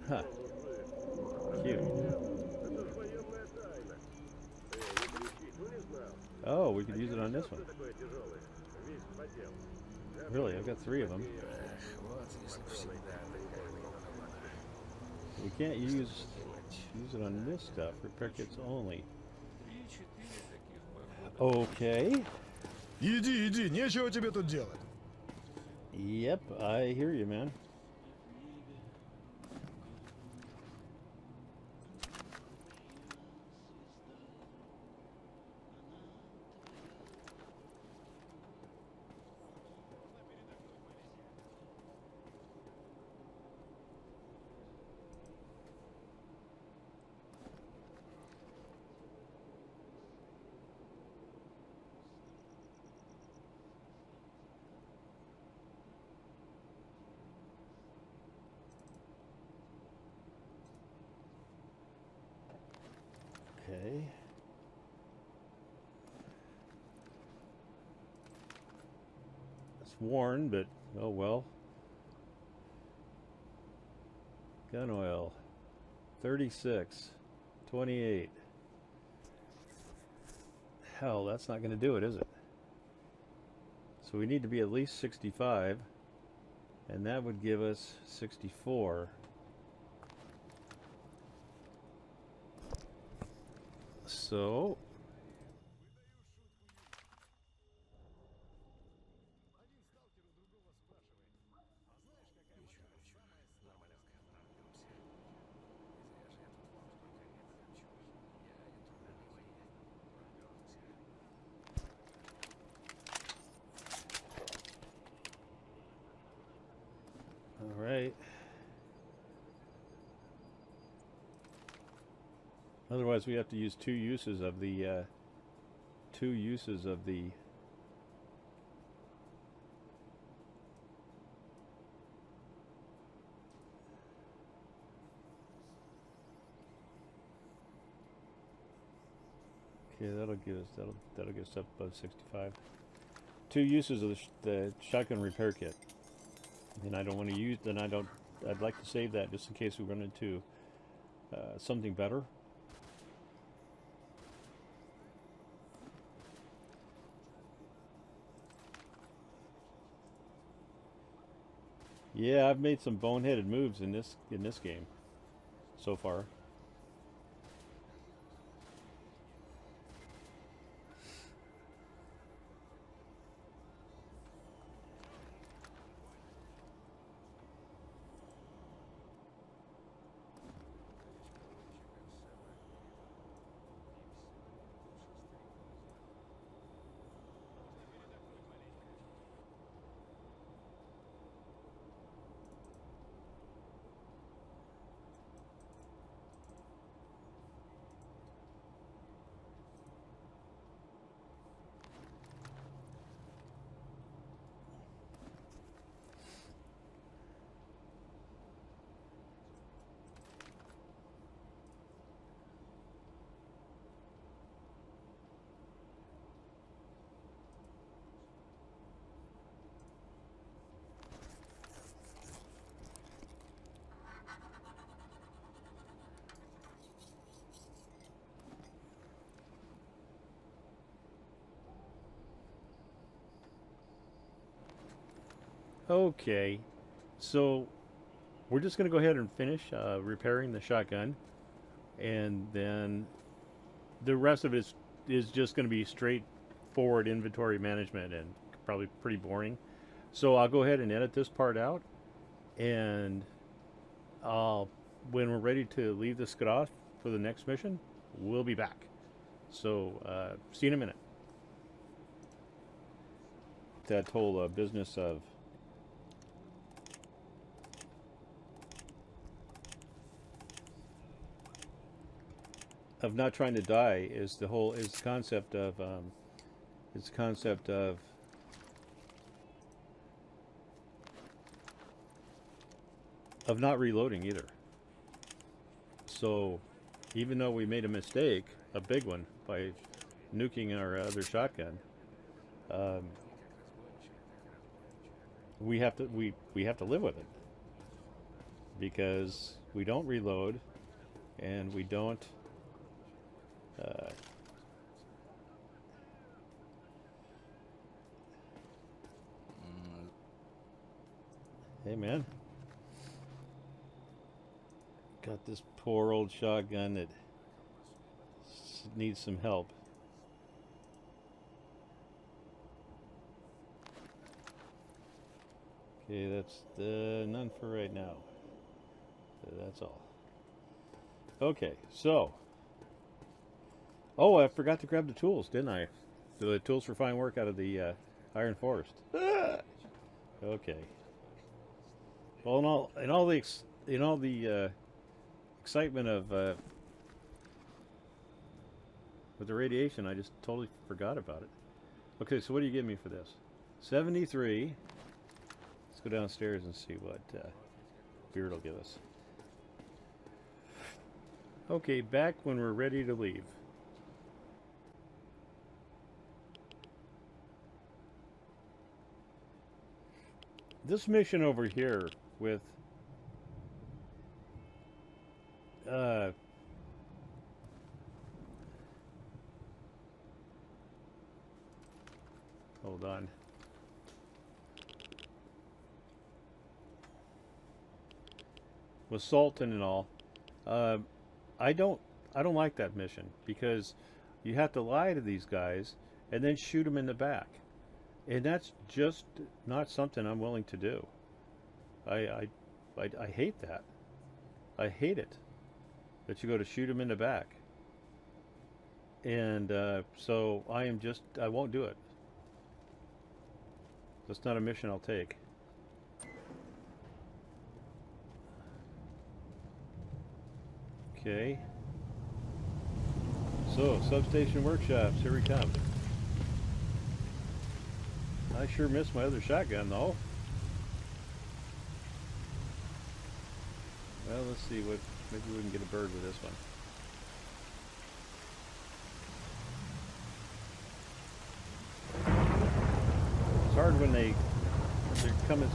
Speaker 1: Huh. Cute. Oh, we could use it on this one. Really, I've got 3 of them. We can't use it on this stuff. Repair kits only. Okay.
Speaker 3: Иди, иди, нечего тебе тут делать.
Speaker 1: Yep, I hear you, man. Okay. It's worn, but oh well. Gun oil. 36. 28. Hell, that's not going to do it, is it? So we need to be at least 65. And that would give us 64. So all right. Otherwise, we have to use two uses of the Okay, that'll get us up above 65. Two uses of the shotgun repair kit. And I don't want to use. I'd like to save that just in case we run into something better. Yeah, I've made some boneheaded moves in this game so far. Okay, so we're just going to go ahead and finish repairing the shotgun, and then the rest of it is just going to be straightforward inventory management and probably pretty boring. So I'll go ahead and edit this part out, and when we're ready to leave the STALKER for the next mission, we'll be back. So see you in a minute. That whole business of not trying to die is the concept of not reloading either. So even though we made a mistake, a big one, by nuking our other shotgun, we have to live with it, because we don't reload and we don't hey man, got this poor old shotgun that needs some help. Okay, that's none for right now. That's all. Okay, so I forgot to grab the tools, didn't I? The tools for fine work out of the iron forest. Okay. Well, in all the excitement of with the radiation, I just totally forgot about it. Okay, so what do you give me for this? 73. Let's go downstairs and see what Beard will give us. Okay, back when we're ready to leave. This mission over here with hold on. With Sultan and all, I don't like that mission, because you have to lie to these guys and then shoot them in the back, and that's just not something I'm willing to do. I hate that. I hate it that you go to shoot them in the back, and so I won't do it. That's not a mission I'll take. Okay. So, Substation workshops, here we come. I sure miss my other shotgun, though. Well, let's see what. Maybe we can get a bird with this one. It's hard when they're coming.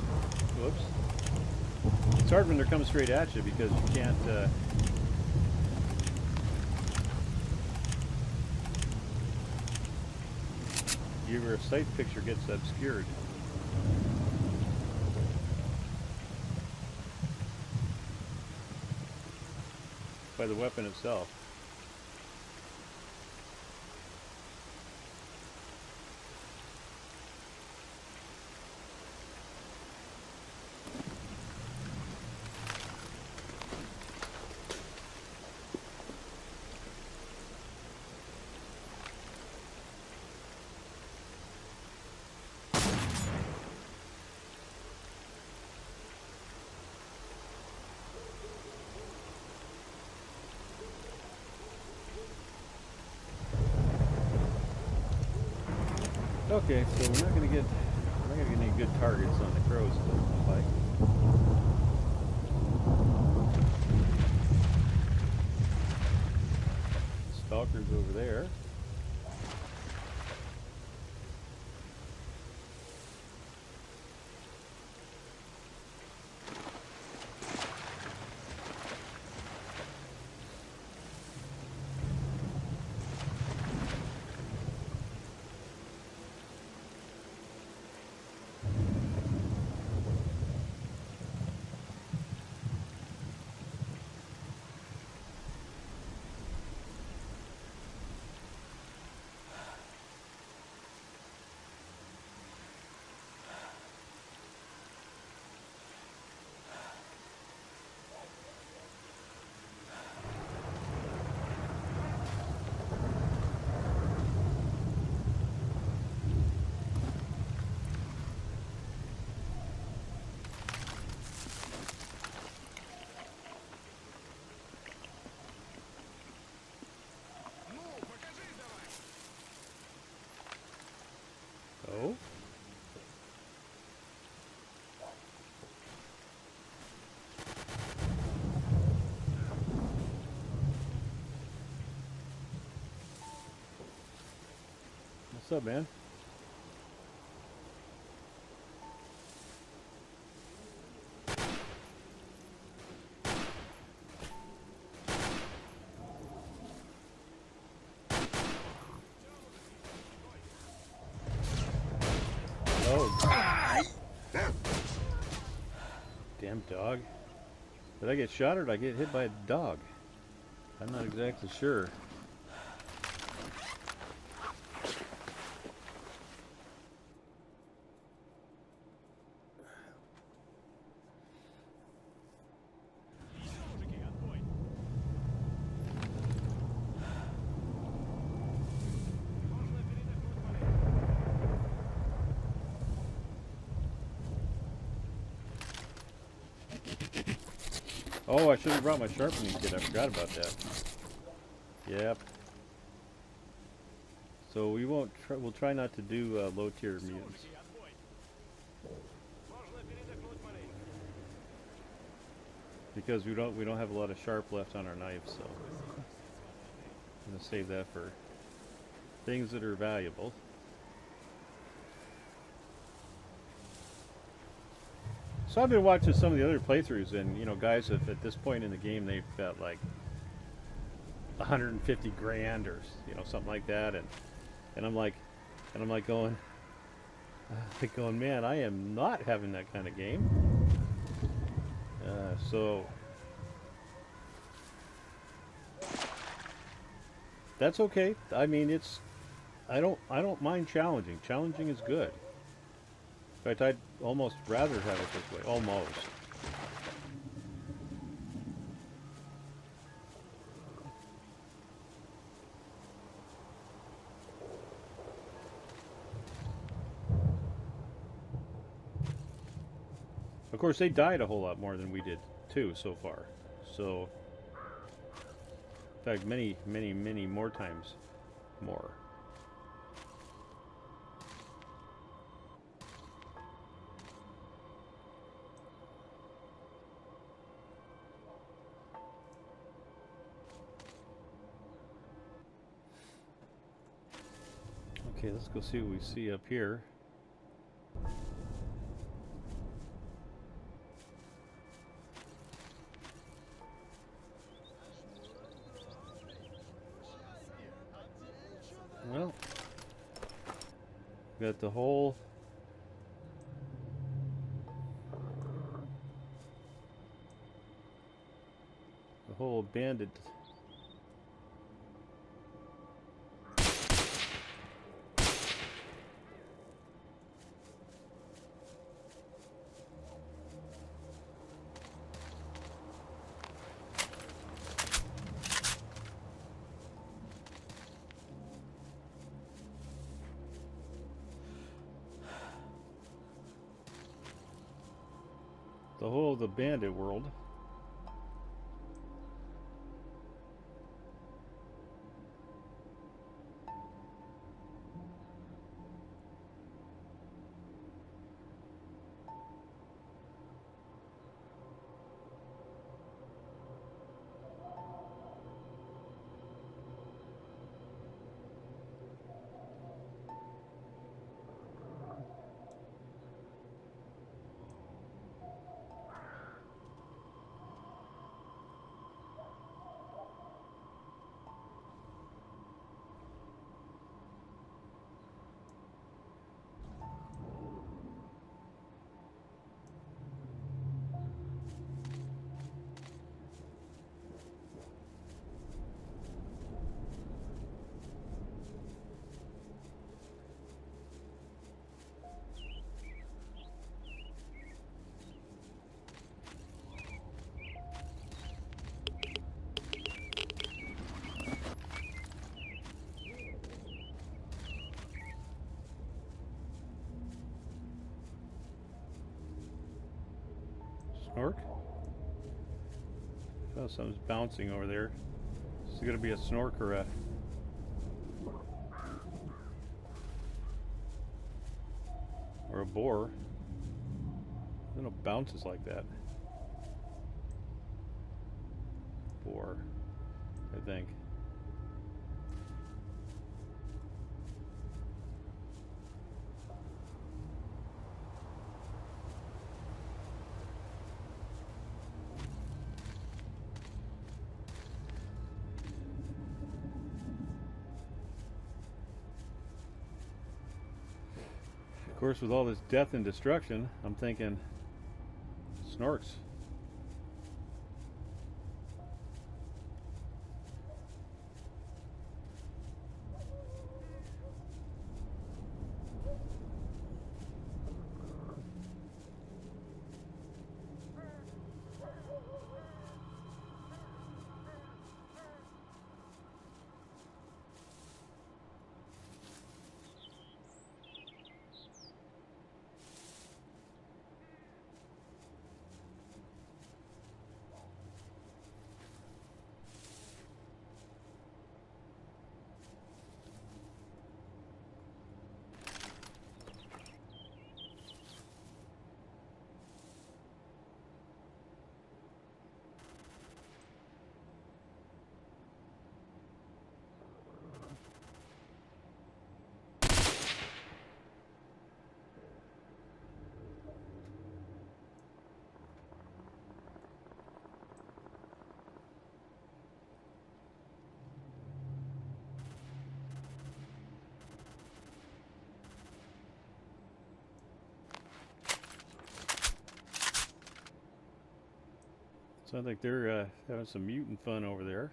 Speaker 1: Whoops. It's hard when they're coming straight at you, because you can't. Your sight picture gets obscured. by the weapon itself. Okay, so we're not gonna get any good targets on the crows, it doesn't look like. Stalker's over there. Oh. What's up, man? Oh. Damn dog. Did I get shot or did I get hit by a dog? I'm not exactly sure. Oh, I should have brought my sharpening kit. I forgot about that. Yep. So we won't. We'll try not to do low-tier mutants. Because we don't have a lot of sharp left on our knives, so I'm gonna save that for things that are valuable. So I've been watching some of the other playthroughs, and you know, guys have, at this point in the game, they've got like 150 grand or something like that, and I'm like going, man, I am not having that kind of game. So that's okay. I mean, I don't mind challenging. Challenging is good. In fact, I'd almost rather have it this way. Almost. Of course, they died a whole lot more than we did, too, so far. So, in fact, many, many, many more times more. Okay, let's go see what we see up here. Well, got the whole whole bandit. The whole of the bandit world. Snork? Oh, something's bouncing over there. Is it gonna be a snork or a boar? I don't know, bounces like that. Boar, I think. Of course, with all this death and destruction, I'm thinking snorks. Sounds like they're having some mutant fun over there.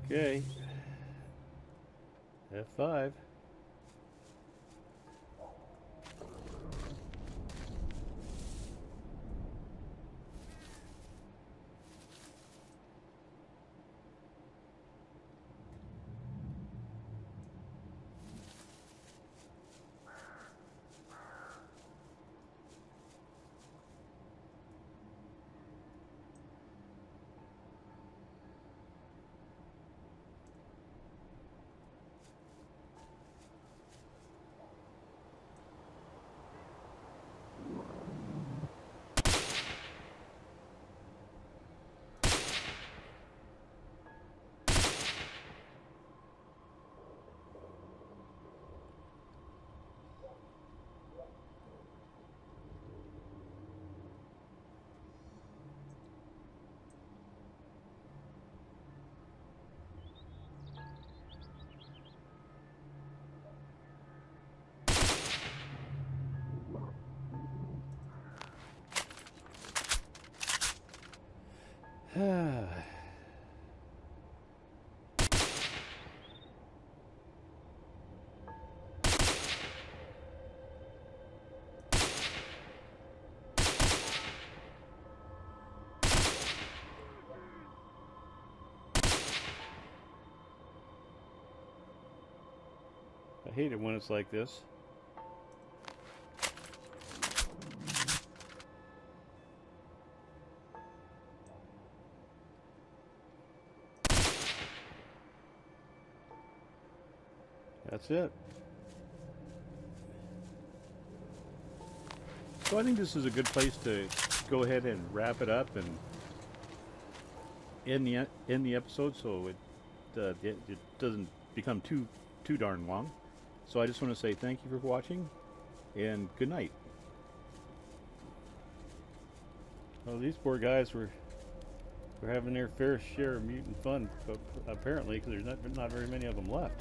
Speaker 1: Okay. F5. hate it when it's like this. That's it. So I think this is a good place to go ahead and wrap it up and end the episode, so it doesn't become too darn long. So I just want to say thank you for watching, and good night. Well, these poor guys were having their fair share of mutant fun, but apparently, because there's not very many of them left.